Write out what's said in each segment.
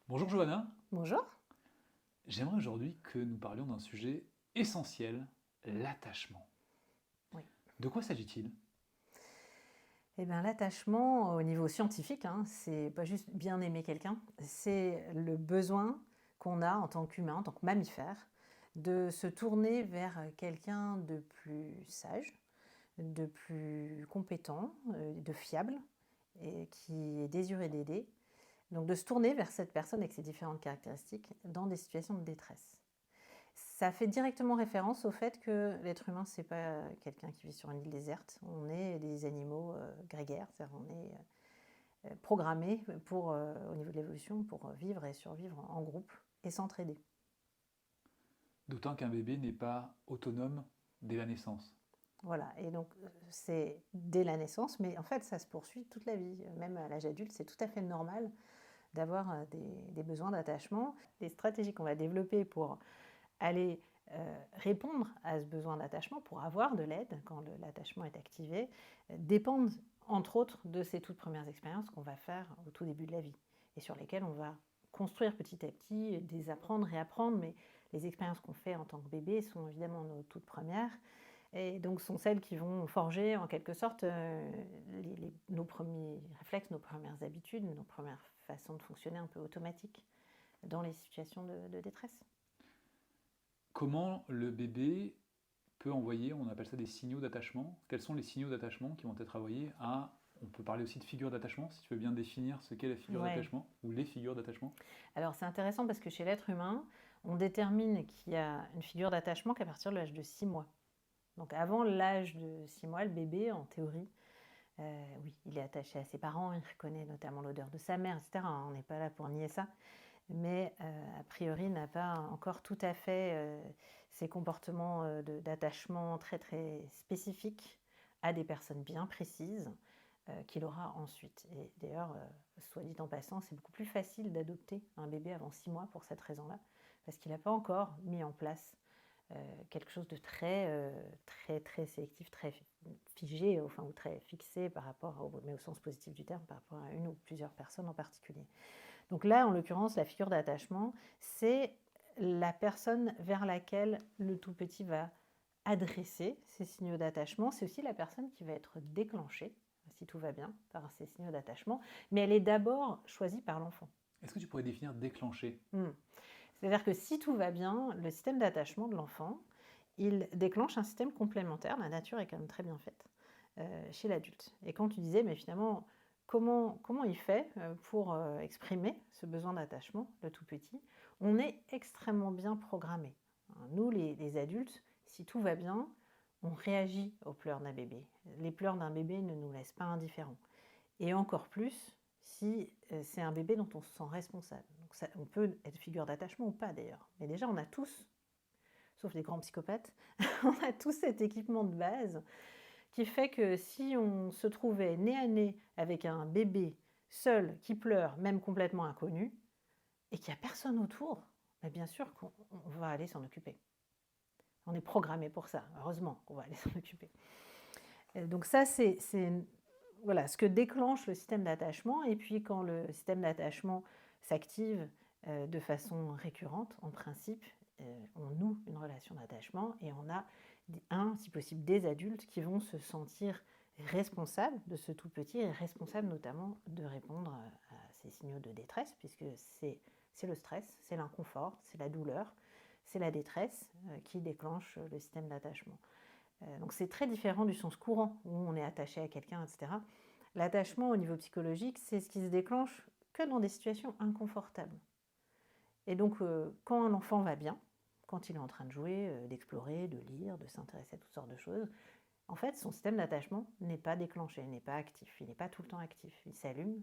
Bonjour Johanna, Bonjour. j'aimerais aujourd'hui que nous parlions d'un sujet essentiel, l'attachement. Oui. De quoi s'agit-il? Eh bien, l'attachement au niveau scientifique, c'est pas juste bien aimer quelqu'un, c'est le besoin qu'on a en tant qu'humain, en tant que mammifère, de se tourner vers quelqu'un de plus sage, de plus compétent, de fiable, et qui est désiré d'aider. Donc de se tourner vers cette personne avec ses différentes caractéristiques dans des situations de détresse. Ça fait directement référence au fait que l'être humain, c'est pas quelqu'un qui vit sur une île déserte. On est des animaux grégaires, c'est-à-dire on est programmés pour, au niveau de l'évolution, pour vivre et survivre en groupe et s'entraider. D'autant qu'un bébé n'est pas autonome dès la naissance. Voilà, et donc c'est dès la naissance, mais en fait ça se poursuit toute la vie. Même à l'âge adulte, c'est tout à fait normal d'avoir des besoins d'attachement. Les stratégies qu'on va développer pour aller répondre à ce besoin d'attachement, pour avoir de l'aide quand l'attachement est activé, dépendent entre autres de ces toutes premières expériences qu'on va faire au tout début de la vie et sur lesquelles on va construire petit à petit, désapprendre, réapprendre, mais les expériences qu'on fait en tant que bébé sont évidemment nos toutes premières et donc sont celles qui vont forger en quelque sorte nos premiers réflexes, nos premières habitudes, nos premières façons de fonctionner un peu automatiques dans les situations de détresse. Comment le bébé peut envoyer, on appelle ça des signaux d'attachement? Quels sont les signaux d'attachement qui vont être envoyés à... On peut parler aussi de figure d'attachement, si tu veux bien définir ce qu'est la figure Ouais. d'attachement, ou les figures d'attachement. Alors c'est intéressant parce que chez l'être humain, on détermine qu'il y a une figure d'attachement qu'à partir de l'âge de 6 mois. Donc avant l'âge de 6 mois, le bébé, en théorie, oui, il est attaché à ses parents, il reconnaît notamment l'odeur de sa mère, etc. On n'est pas là pour nier ça, mais a priori n'a pas encore tout à fait ces comportements d'attachement très très spécifiques à des personnes bien précises qu'il aura ensuite. Et d'ailleurs, soit dit en passant, c'est beaucoup plus facile d'adopter un bébé avant 6 mois pour cette raison-là, parce qu'il n'a pas encore mis en place quelque chose de très sélectif, très figé, enfin, ou très fixé par rapport, mais au sens positif du terme, par rapport à une ou plusieurs personnes en particulier. Donc là, en l'occurrence, la figure d'attachement, c'est la personne vers laquelle le tout petit va adresser ces signaux d'attachement. C'est aussi la personne qui va être déclenchée, si tout va bien, par ces signaux d'attachement, mais elle est d'abord choisie par l'enfant. Est-ce que tu pourrais définir déclencher? C'est-à-dire que si tout va bien, le système d'attachement de l'enfant, il déclenche un système complémentaire, la nature est quand même très bien faite, chez l'adulte. Et quand tu disais, mais finalement, comment il fait pour exprimer ce besoin d'attachement, le tout petit, on est extrêmement bien programmé. Nous, les adultes, si tout va bien, on réagit aux pleurs d'un bébé. Les pleurs d'un bébé ne nous laissent pas indifférents. Et encore plus si c'est un bébé dont on se sent responsable. Donc ça, on peut être figure d'attachement ou pas d'ailleurs. Mais déjà, on a tous, sauf les grands psychopathes, on a tous cet équipement de base qui fait que si on se trouvait nez à nez avec un bébé seul qui pleure, même complètement inconnu, et qu'il n'y a personne autour, bah bien sûr qu'on va aller s'en occuper. On est programmé pour ça, heureusement qu'on va aller s'en occuper. Donc ça, c'est voilà, ce que déclenche le système d'attachement. Et puis quand le système d'attachement s'active de façon récurrente, en principe, on noue une relation d'attachement et on a si possible, des adultes qui vont se sentir responsables de ce tout petit et responsables notamment de répondre à ces signaux de détresse, puisque c'est le stress, c'est l'inconfort, c'est la douleur, c'est la détresse qui déclenche le système d'attachement. Donc c'est très différent du sens courant où on est attaché à quelqu'un, etc. L'attachement au niveau psychologique, c'est ce qui se déclenche que dans des situations inconfortables. Et donc quand un enfant va bien, quand il est en train de jouer, d'explorer, de lire, de s'intéresser à toutes sortes de choses, en fait son système d'attachement n'est pas déclenché, n'est pas actif, il n'est pas tout le temps actif. Il s'allume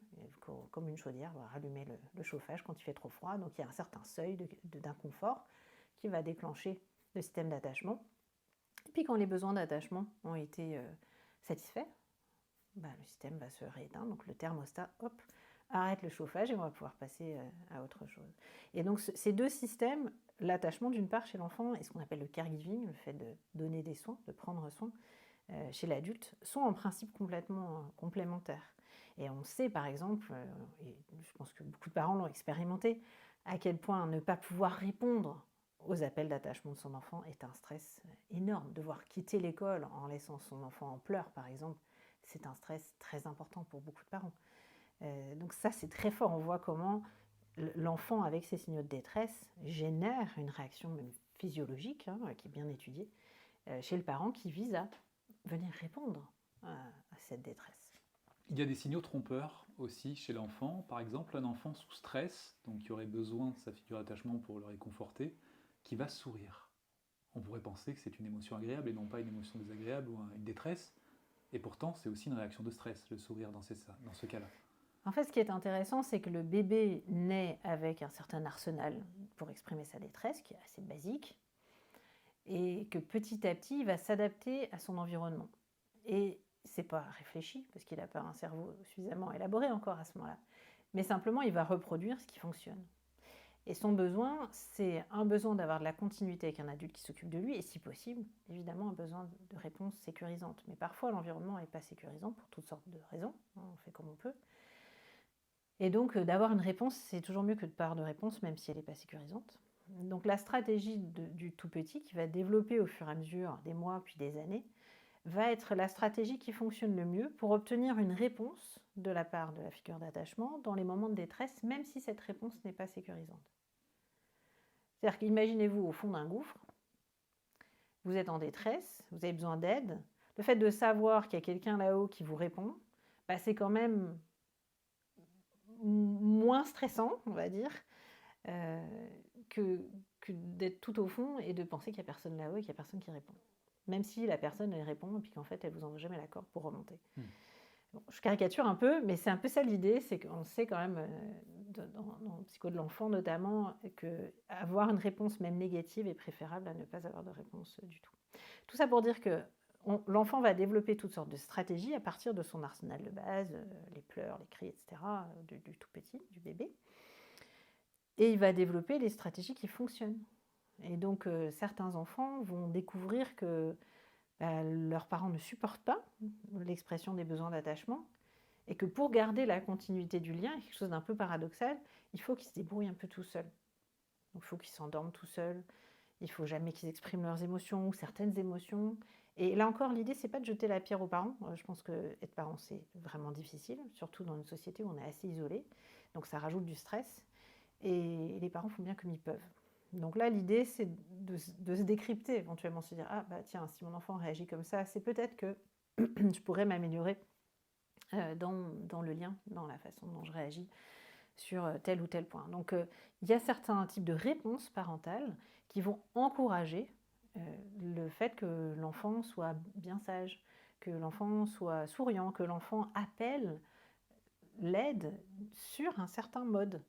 comme une chaudière, va rallumer le chauffage quand il fait trop froid, donc il y a un certain seuil d'inconfort qui va déclencher le système d'attachement. Et puis quand les besoins d'attachement ont été satisfaits, bah, le système va se rééteindre, donc le thermostat, hop, arrête le chauffage et on va pouvoir passer à autre chose. Et donc ces deux systèmes, l'attachement d'une part chez l'enfant et ce qu'on appelle le caregiving, le fait de donner des soins, de prendre soin chez l'adulte, sont en principe complètement complémentaires. Et on sait par exemple, et je pense que beaucoup de parents l'ont expérimenté, à quel point ne pas pouvoir répondre aux appels d'attachement de son enfant est un stress énorme. Devoir quitter l'école en laissant son enfant en pleurs, par exemple, c'est un stress très important pour beaucoup de parents. Donc ça, c'est très fort. On voit comment l'enfant, avec ces signaux de détresse, génère une réaction même physiologique, hein, qui est bien étudiée, chez le parent qui vise à venir répondre à cette détresse. Il y a des signaux trompeurs aussi chez l'enfant. Par exemple, un enfant sous stress, donc qui aurait besoin de sa figure d'attachement pour le réconforter, qui va sourire. On pourrait penser que c'est une émotion agréable et non pas une émotion désagréable ou une détresse. Et pourtant, c'est aussi une réaction de stress, le sourire dans ce cas-là. En fait, ce qui est intéressant, c'est que le bébé naît avec un certain arsenal pour exprimer sa détresse, qui est assez basique, et que petit à petit, il va s'adapter à son environnement. Et c'est pas réfléchi, parce qu'il n'a pas un cerveau suffisamment élaboré encore à ce moment-là, mais simplement, il va reproduire ce qui fonctionne. Et son besoin, c'est un besoin d'avoir de la continuité avec un adulte qui s'occupe de lui, et si possible, évidemment, un besoin de réponse sécurisante. Mais parfois, l'environnement n'est pas sécurisant pour toutes sortes de raisons, on fait comme on peut. Et donc, d'avoir une réponse, c'est toujours mieux que de pas avoir de réponse, même si elle n'est pas sécurisante. Donc, la stratégie du tout petit, qui va développer au fur et à mesure des mois puis des années, va être la stratégie qui fonctionne le mieux pour obtenir une réponse de la part de la figure d'attachement dans les moments de détresse, même si cette réponse n'est pas sécurisante. C'est-à-dire qu'imaginez-vous au fond d'un gouffre, vous êtes en détresse, vous avez besoin d'aide. Le fait de savoir qu'il y a quelqu'un là-haut qui vous répond, c'est quand même moins stressant, on va dire, que d'être tout au fond et de penser qu'il n'y a personne là-haut et qu'il n'y a personne qui répond. Même si la personne, elle répond et puis qu'en fait, elle ne vous envoie jamais l'accord pour remonter. Bon, je caricature un peu, mais c'est un peu ça l'idée, c'est qu'on sait quand même, dans le psycho de l'enfant notamment, qu'avoir une réponse même négative est préférable à ne pas avoir de réponse du tout. Tout ça pour dire que l'enfant va développer toutes sortes de stratégies à partir de son arsenal de base, les pleurs, les cris, etc., du tout petit, du bébé. Et il va développer les stratégies qui fonctionnent. Et donc, certains enfants vont découvrir que leurs parents ne supportent pas l'expression des besoins d'attachement et que pour garder la continuité du lien, quelque chose d'un peu paradoxal, il faut qu'ils se débrouillent un peu tout seuls. Donc, il faut qu'ils s'endorment tout seuls, il ne faut jamais qu'ils expriment leurs émotions ou certaines émotions. Et là encore, l'idée, c'est pas de jeter la pierre aux parents. Je pense que être parent, c'est vraiment difficile, surtout dans une société où on est assez isolé. Donc, ça rajoute du stress. Et les parents font bien comme ils peuvent. Donc là, l'idée, c'est de se décrypter, éventuellement se dire, tiens, si mon enfant réagit comme ça, c'est peut-être que je pourrais m'améliorer dans le lien, dans la façon dont je réagis sur tel ou tel point. Donc, il y a certains types de réponses parentales qui vont encourager le fait que l'enfant soit bien sage, que l'enfant soit souriant, que l'enfant appelle l'aide sur un certain mode.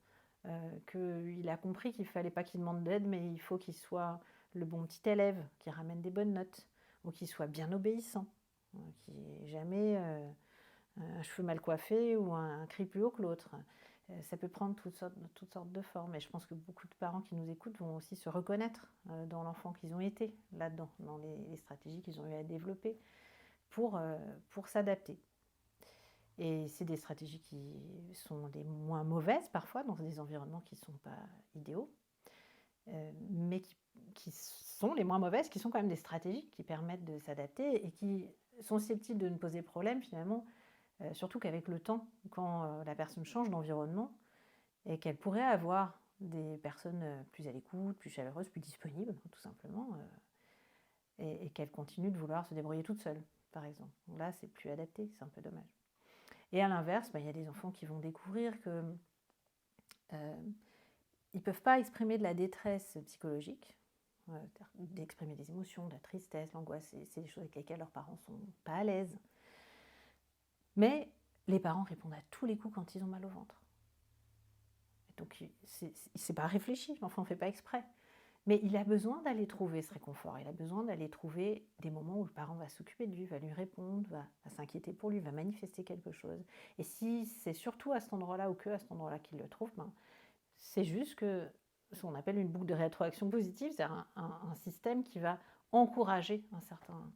Qu'il a compris qu'il ne fallait pas qu'il demande d'aide, mais il faut qu'il soit le bon petit élève, qui ramène des bonnes notes, ou qu'il soit bien obéissant, qui n'ait jamais un cheveu mal coiffé ou un cri plus haut que l'autre. Ça peut prendre toutes sortes de formes. Et je pense que beaucoup de parents qui nous écoutent vont aussi se reconnaître dans l'enfant qu'ils ont été là-dedans, dans les stratégies qu'ils ont eu à développer pour s'adapter. Et c'est des stratégies qui sont des moins mauvaises parfois, dans des environnements qui ne sont pas idéaux, mais qui sont les moins mauvaises, qui sont quand même des stratégies qui permettent de s'adapter et qui sont susceptibles de nous poser problème finalement, surtout qu'avec le temps, quand la personne change d'environnement et qu'elle pourrait avoir des personnes plus à l'écoute, plus chaleureuses, plus disponibles, tout simplement, et qu'elle continue de vouloir se débrouiller toute seule, par exemple. Donc là, c'est plus adapté, c'est un peu dommage. Et à l'inverse, il y a des enfants qui vont découvrir que ils ne peuvent pas exprimer de la détresse psychologique, d'exprimer des émotions, de la tristesse, l'angoisse, c'est des choses avec lesquelles leurs parents ne sont pas à l'aise. Mais les parents répondent à tous les coups quand ils ont mal au ventre. Et donc, c'est pas réfléchi, l'enfant ne fait pas exprès. Mais il a besoin d'aller trouver ce réconfort, il a besoin d'aller trouver des moments où le parent va s'occuper de lui, va lui répondre, va s'inquiéter pour lui, va manifester quelque chose. Et si c'est surtout à cet endroit-là ou que à cet endroit-là qu'il le trouve, c'est juste que ce qu'on appelle une boucle de rétroaction positive, c'est-à-dire un système qui va encourager un certain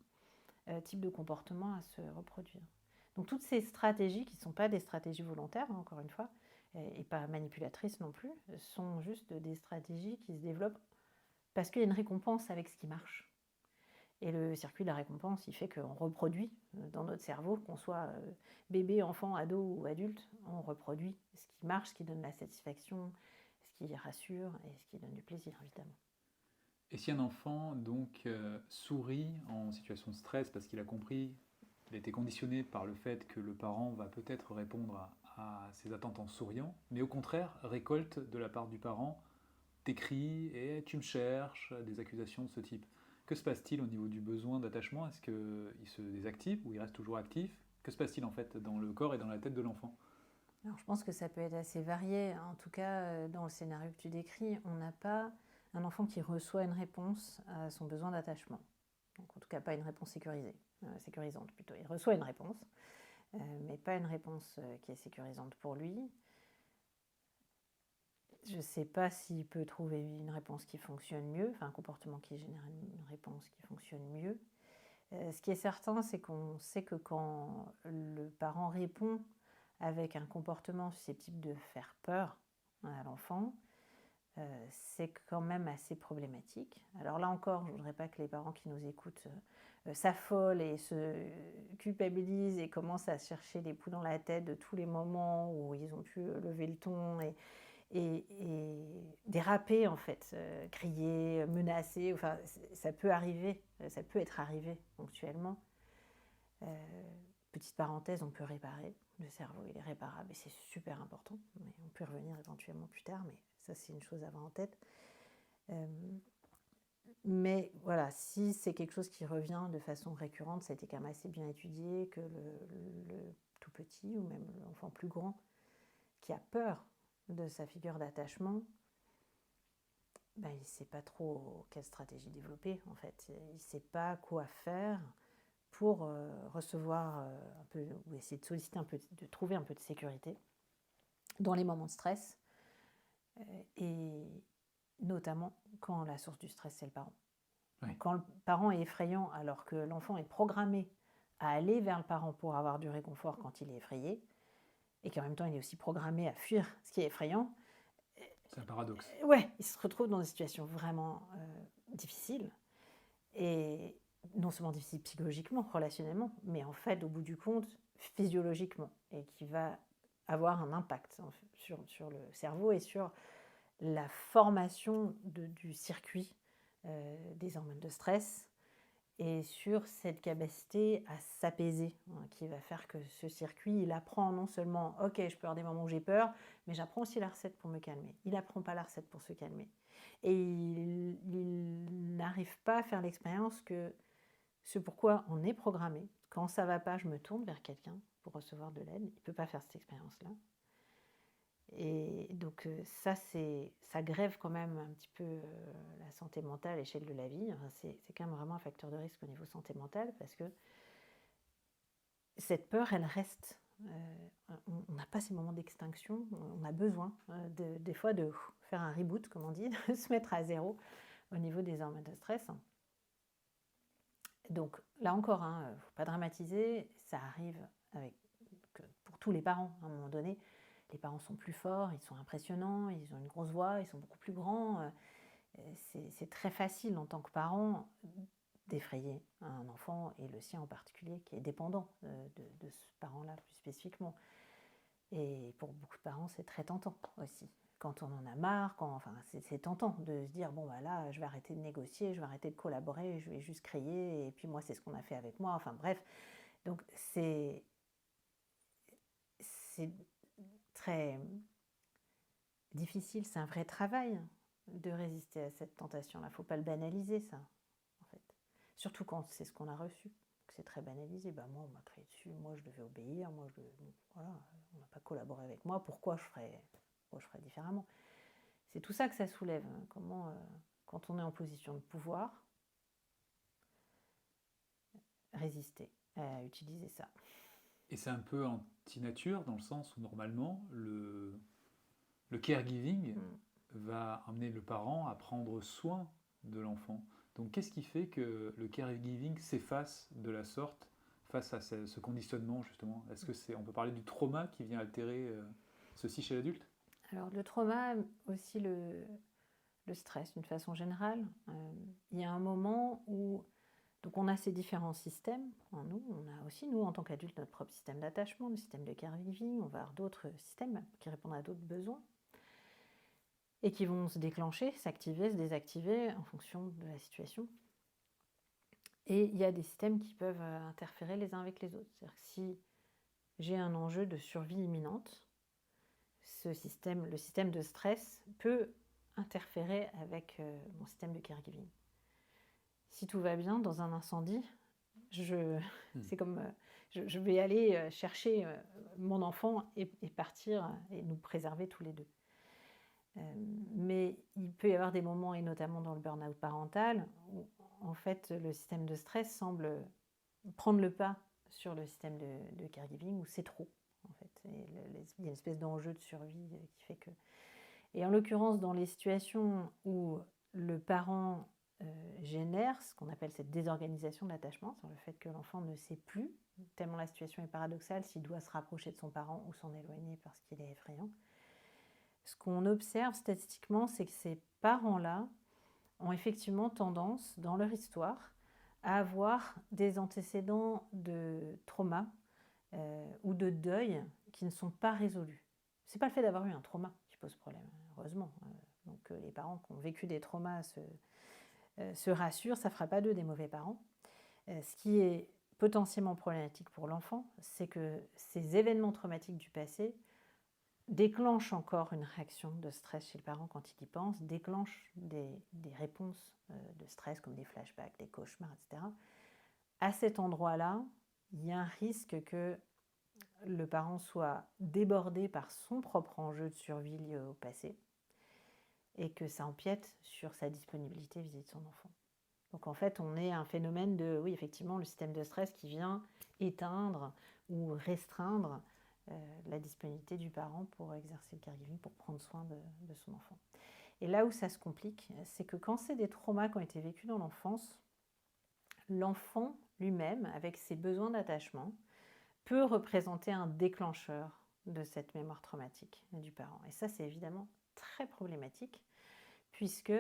type de comportement à se reproduire. Donc toutes ces stratégies, qui ne sont pas des stratégies volontaires, hein, encore une fois, et pas manipulatrices non plus, sont juste des stratégies qui se développent parce qu'il y a une récompense avec ce qui marche. Et le circuit de la récompense, il fait qu'on reproduit dans notre cerveau, qu'on soit bébé, enfant, ado ou adulte, on reproduit ce qui marche, ce qui donne la satisfaction, ce qui rassure et ce qui donne du plaisir, évidemment. Et si un enfant donc sourit en situation de stress parce qu'il a compris, il a été conditionné par le fait que le parent va peut-être répondre à ses attentes en souriant, mais au contraire récolte de la part du parent des cris et tu me cherches, des accusations de ce type. Que se passe-t-il au niveau du besoin d'attachement? Est-ce qu'il se désactive ou il reste toujours actif? Que se passe-t-il en fait dans le corps et dans la tête de l'enfant? Alors, je pense que ça peut être assez varié. En tout cas, dans le scénario que tu décris, on n'a pas un enfant qui reçoit une réponse à son besoin d'attachement. Donc, en tout cas, pas une réponse sécurisante plutôt. Il reçoit une réponse, mais pas une réponse qui est sécurisante pour lui. Je ne sais pas s'il peut trouver une réponse qui fonctionne mieux, enfin un comportement qui génère une réponse qui fonctionne mieux. Ce qui est certain, c'est qu'on sait que quand le parent répond avec un comportement susceptible de faire peur à l'enfant, c'est quand même assez problématique. Alors là encore, je ne voudrais pas que les parents qui nous écoutent s'affolent et se culpabilisent et commencent à chercher des poux dans la tête de tous les moments où ils ont pu lever le ton et déraper en fait, crier, menacer, enfin ça peut arriver, ça peut être arrivé ponctuellement. Petite parenthèse, on peut réparer, le cerveau il est réparable et c'est super important, mais on peut revenir éventuellement plus tard, mais ça c'est une chose à avoir en tête. Mais voilà, si c'est quelque chose qui revient de façon récurrente, ça a été quand même assez bien étudié, que le tout petit ou même l'enfant plus grand qui a peur de sa figure d'attachement, ben, il ne sait pas trop quelle stratégie développer en fait. Il ne sait pas quoi faire pour recevoir un peu, ou essayer de solliciter un peu, de trouver un peu de sécurité dans les moments de stress, et notamment quand la source du stress c'est le parent. Oui. Quand le parent est effrayant alors que l'enfant est programmé à aller vers le parent pour avoir du réconfort quand il est effrayé, et qu'en même temps il est aussi programmé à fuir ce qui est effrayant, C'est un paradoxe. ouais, il se retrouve dans des situations vraiment difficiles, et non seulement difficiles psychologiquement, relationnellement, mais en fait, au bout du compte, physiologiquement, et qui va avoir un impact sur le cerveau et sur la formation du circuit des hormones de stress et sur cette capacité à s'apaiser, hein, qui va faire que ce circuit, il apprend non seulement, ok, je peux avoir des moments où j'ai peur, mais j'apprends aussi la recette pour me calmer. Il n'apprend pas la recette pour se calmer. Et il n'arrive pas à faire l'expérience que ce pourquoi on est programmé, quand ça ne va pas, je me tourne vers quelqu'un pour recevoir de l'aide. Il ne peut pas faire cette expérience-là. Et donc ça grève quand même un petit peu la santé mentale à l'échelle de la vie. Enfin, c'est quand même vraiment un facteur de risque au niveau santé mentale parce que cette peur, elle reste. On n'a pas ces moments d'extinction. On a besoin des fois de faire un reboot, comme on dit, de se mettre à zéro au niveau des hormones de stress. Donc là encore, hein, faut pas dramatiser, ça arrive pour tous les parents à un moment donné. Les parents sont plus forts, ils sont impressionnants, ils ont une grosse voix, ils sont beaucoup plus grands. C'est très facile en tant que parent d'effrayer un enfant, et le sien en particulier, qui est dépendant de ce parent-là plus spécifiquement. Et pour beaucoup de parents, c'est très tentant aussi. Quand on en a marre, enfin, c'est tentant de se dire, bon, bah là, je vais arrêter de négocier, je vais arrêter de collaborer, je vais juste crier, et puis moi, c'est ce qu'on a fait avec moi. Enfin, bref. Donc, c'est très difficile, c'est un vrai travail de résister à cette tentation-là. Il ne faut pas le banaliser, ça, en fait. Surtout quand c'est ce qu'on a reçu, que c'est très banalisé. Bah, moi, on m'a crié dessus, moi, je devais obéir, voilà, on n'a pas collaboré avec moi, pourquoi je ferais différemment? C'est tout ça que ça soulève. Comment, quand on est en position de pouvoir, résister à utiliser ça. Et c'est un peu anti-nature dans le sens où normalement le caregiving va amener le parent à prendre soin de l'enfant. Donc qu'est-ce qui fait que le caregiving s'efface de la sorte face à ce conditionnement, justement? Est-ce que on peut parler du trauma qui vient altérer ceci chez l'adulte? Alors le trauma, aussi le stress d'une façon générale. Il y a un moment où donc on a ces différents systèmes en nous. On a aussi, nous, en tant qu'adultes, notre propre système d'attachement, le système de caregiving. On va avoir d'autres systèmes qui répondent à d'autres besoins et qui vont se déclencher, s'activer, se désactiver en fonction de la situation. Et il y a des systèmes qui peuvent interférer les uns avec les autres. C'est-à-dire que si j'ai un enjeu de survie imminente, le système de stress peut interférer avec mon système de caregiving. Si tout va bien, dans un incendie, c'est comme je vais aller chercher mon enfant et partir et nous préserver tous les deux. Mais il peut y avoir des moments, et notamment dans le burn-out parental, où en fait le système de stress semble prendre le pas sur le système de caregiving, où c'est trop. En fait. Il y a une espèce d'enjeu de survie qui fait que... Et en l'occurrence, dans les situations où le parent génère ce qu'on appelle cette désorganisation de l'attachement, sur le fait que l'enfant ne sait plus, tellement la situation est paradoxale, s'il doit se rapprocher de son parent ou s'en éloigner parce qu'il est effrayant. Ce qu'on observe statistiquement, c'est que ces parents-là ont effectivement tendance, dans leur histoire, à avoir des antécédents de trauma ou de deuil qui ne sont pas résolus. Ce n'est pas le fait d'avoir eu un trauma qui pose problème, heureusement. Donc les parents qui ont vécu des traumas se rassurent, ça ne fera pas d'eux des mauvais parents. Ce qui est potentiellement problématique pour l'enfant, c'est que ces événements traumatiques du passé déclenchent encore une réaction de stress chez le parent quand il y pense, déclenchent des réponses de stress comme des flashbacks, des cauchemars, etc. À cet endroit-là, il y a un risque que le parent soit débordé par son propre enjeu de survie lié au passé et que ça empiète sur sa disponibilité vis-à-vis de son enfant. Donc en fait, on est un phénomène de, oui, effectivement, le système de stress qui vient éteindre ou restreindre la disponibilité du parent pour exercer le caregiving, pour prendre soin de son enfant. Et là où ça se complique, c'est que quand c'est des traumas qui ont été vécus dans l'enfance, l'enfant lui-même, avec ses besoins d'attachement, peut représenter un déclencheur de cette mémoire traumatique du parent. Et ça, c'est évidemment très problématique, puisque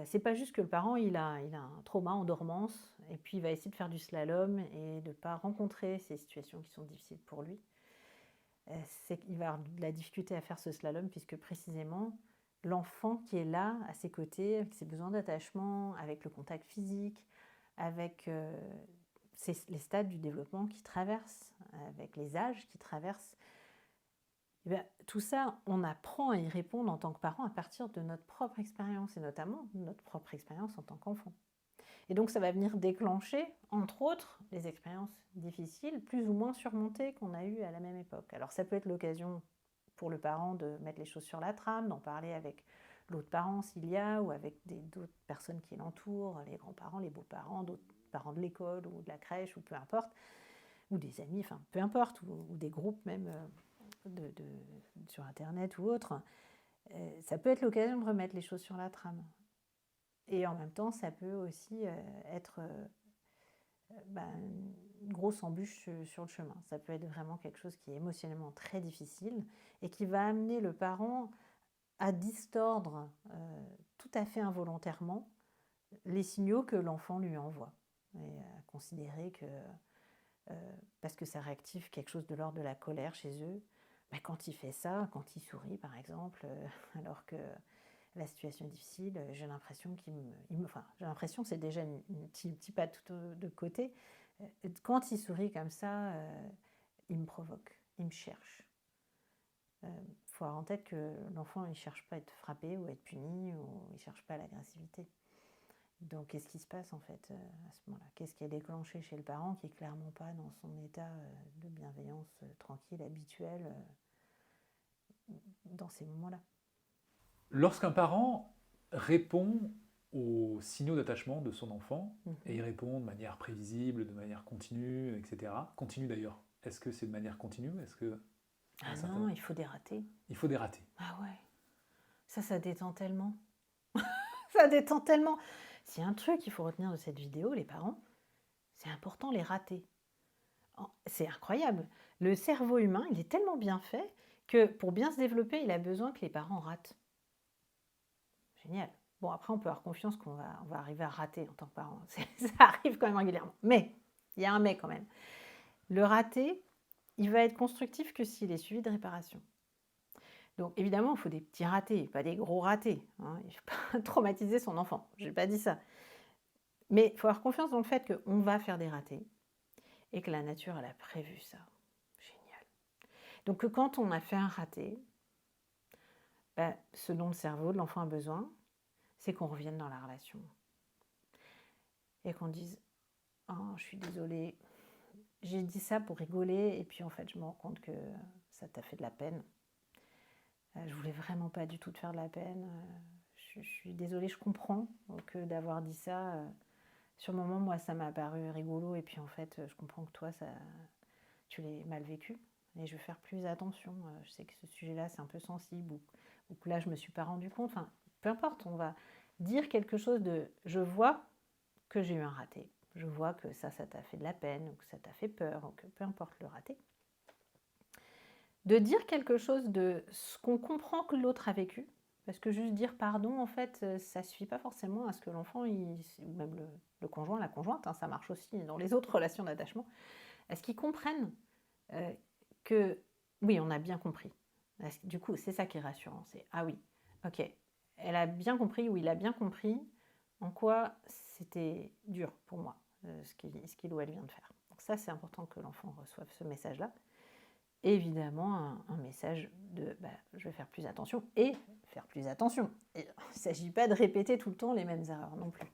c'est pas juste que le parent il a un trauma en dormance et puis il va essayer de faire du slalom et de ne pas rencontrer ces situations qui sont difficiles pour lui. Il va avoir de la difficulté à faire ce slalom puisque précisément l'enfant qui est là à ses côtés, avec ses besoins d'attachement, avec le contact physique, avec les stades du développement qu'il traverse, avec les âges qu'il traverse, et bien, tout ça, on apprend à y répondre en tant que parent à partir de notre propre expérience, et notamment notre propre expérience en tant qu'enfant. Et donc ça va venir déclencher, entre autres, les expériences difficiles, plus ou moins surmontées qu'on a eues à la même époque. Alors ça peut être l'occasion pour le parent de mettre les choses sur la trame, d'en parler avec l'autre parent s'il y a, ou avec d'autres personnes qui l'entourent, les grands-parents, les beaux-parents, d'autres parents de l'école ou de la crèche, ou peu importe, ou des amis, enfin peu importe, ou des groupes même sur Internet ou autre. Ça peut être l'occasion de remettre les choses sur la trame. Et en même temps, ça peut aussi être une grosse embûche sur le chemin. Ça peut être vraiment quelque chose qui est émotionnellement très difficile et qui va amener le parent à distordre tout à fait involontairement les signaux que l'enfant lui envoie. Et à considérer que, parce que ça réactive quelque chose de l'ordre de la colère chez eux, quand il fait ça, quand il sourit par exemple, alors que la situation est difficile, j'ai l'impression j'ai l'impression, c'est déjà un petit pas tout de côté. Quand il sourit comme ça, il me provoque, il me cherche. Il faut avoir en tête que l'enfant, il ne cherche pas à être frappé ou à être puni, ou il ne cherche pas l'agressivité. Donc, qu'est-ce qui se passe en fait à ce moment-là? Qu'est-ce qui est déclenché chez le parent qui n'est clairement pas dans son état de bienveillance tranquille, habituel dans ces moments-là? Lorsqu'un parent répond aux signaux d'attachement de son enfant, et il répond de manière prévisible, de manière continue, etc. Continue d'ailleurs. Est-ce que c'est de manière continue? Est-ce que non, il faut des ratés. Il faut des ratés. Ah ouais. Ça détend tellement. Ça détend tellement. S'il y a un truc qu'il faut retenir de cette vidéo, les parents, c'est important les ratés. C'est incroyable. Le cerveau humain, il est tellement bien fait que pour bien se développer, il a besoin que les parents ratent. Génial. Bon, après, on peut avoir confiance on va arriver à rater en tant que parent. Ça arrive quand même régulièrement. Mais, il y a un mais quand même. Le raté, il va être constructif que s'il est suivi de réparation. Donc, évidemment, il faut des petits ratés, pas des gros ratés. Hein. Il ne faut pas traumatiser son enfant. Je n'ai pas dit ça. Mais il faut avoir confiance dans le fait qu'on va faire des ratés et que la nature, elle a prévu ça. Génial. Donc, quand on a fait un raté, ce dont le cerveau de l'enfant a besoin, c'est qu'on revienne dans la relation. Et qu'on dise « Oh, je suis désolée, j'ai dit ça pour rigoler et puis en fait, je me rends compte que ça t'a fait de la peine. Je voulais vraiment pas du tout te faire de la peine. Je suis désolée, je comprends que d'avoir dit ça, sur le moment, moi, ça m'a paru rigolo et puis en fait, je comprends que toi, tu l'as mal vécu. Et je vais faire plus attention. Je sais que ce sujet-là, c'est un peu sensible ou que là, je me suis pas rendu compte. Enfin, peu importe, on va dire quelque chose de « je vois que j'ai eu un raté. Je vois que ça t'a fait de la peine ou que ça t'a fait peur ou que peu importe le raté. » De dire quelque chose de ce qu'on comprend que l'autre a vécu, parce que juste dire pardon, en fait, ça ne suffit pas forcément à ce que l'enfant, ou même le conjoint, la conjointe, hein, ça marche aussi dans les autres relations d'attachement, à ce qu'ils comprennent que oui, on a bien compris. Du coup, c'est ça qui est rassurant. C'est ah oui, ok, elle a bien compris ou il a bien compris en quoi c'était dur pour moi, ce qu'il ou elle vient de faire. Donc ça, c'est important que l'enfant reçoive ce message-là. Évidemment, un message de je vais faire plus attention et faire plus attention. Et il ne s'agit pas de répéter tout le temps les mêmes erreurs non plus.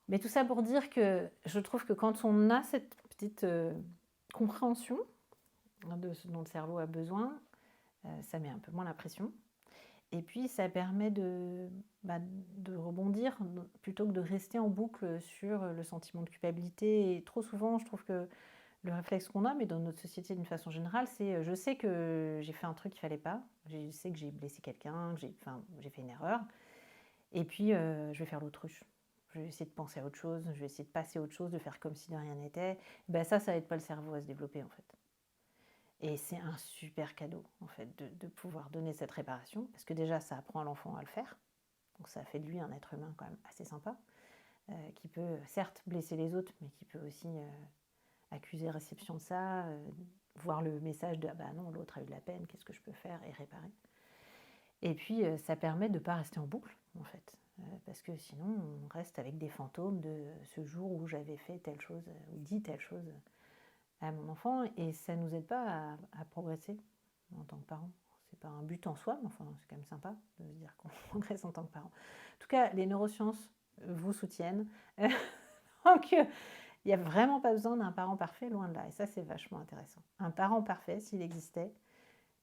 Mais tout ça pour dire que je trouve que quand on a cette petite compréhension de ce dont le cerveau a besoin, ça met un peu moins la pression. Et puis, ça permet de rebondir plutôt que de rester en boucle sur le sentiment de culpabilité. Et trop souvent, je trouve que le réflexe qu'on a, mais dans notre société d'une façon générale, c'est je sais que j'ai fait un truc qu'il ne fallait pas, je sais que j'ai blessé quelqu'un, que j'ai fait une erreur, et puis je vais faire l'autruche. Je vais essayer de penser à autre chose, je vais essayer de passer à autre chose, de faire comme si de rien n'était. Ça n'aide pas le cerveau à se développer en fait. Et c'est un super cadeau, en fait, de pouvoir donner cette réparation, parce que déjà, ça apprend à l'enfant à le faire. Donc ça fait de lui un être humain quand même assez sympa, qui peut certes blesser les autres, mais qui peut aussi accuser réception de ça, voir le message de « ah bah non, l'autre a eu de la peine, qu'est-ce que je peux faire ?» et réparer. Et puis, ça permet de ne pas rester en boucle, en fait, parce que sinon, on reste avec des fantômes de ce jour où j'avais fait telle chose, ou dit telle chose à mon enfant, et ça ne nous aide pas à progresser en tant que parent. C'est pas un but en soi, mais enfin, c'est quand même sympa de se dire qu'on progresse en tant que parent. En tout cas, les neurosciences vous soutiennent. Donc, il n'y a vraiment pas besoin d'un parent parfait, loin de là. Et ça, c'est vachement intéressant. Un parent parfait, s'il existait,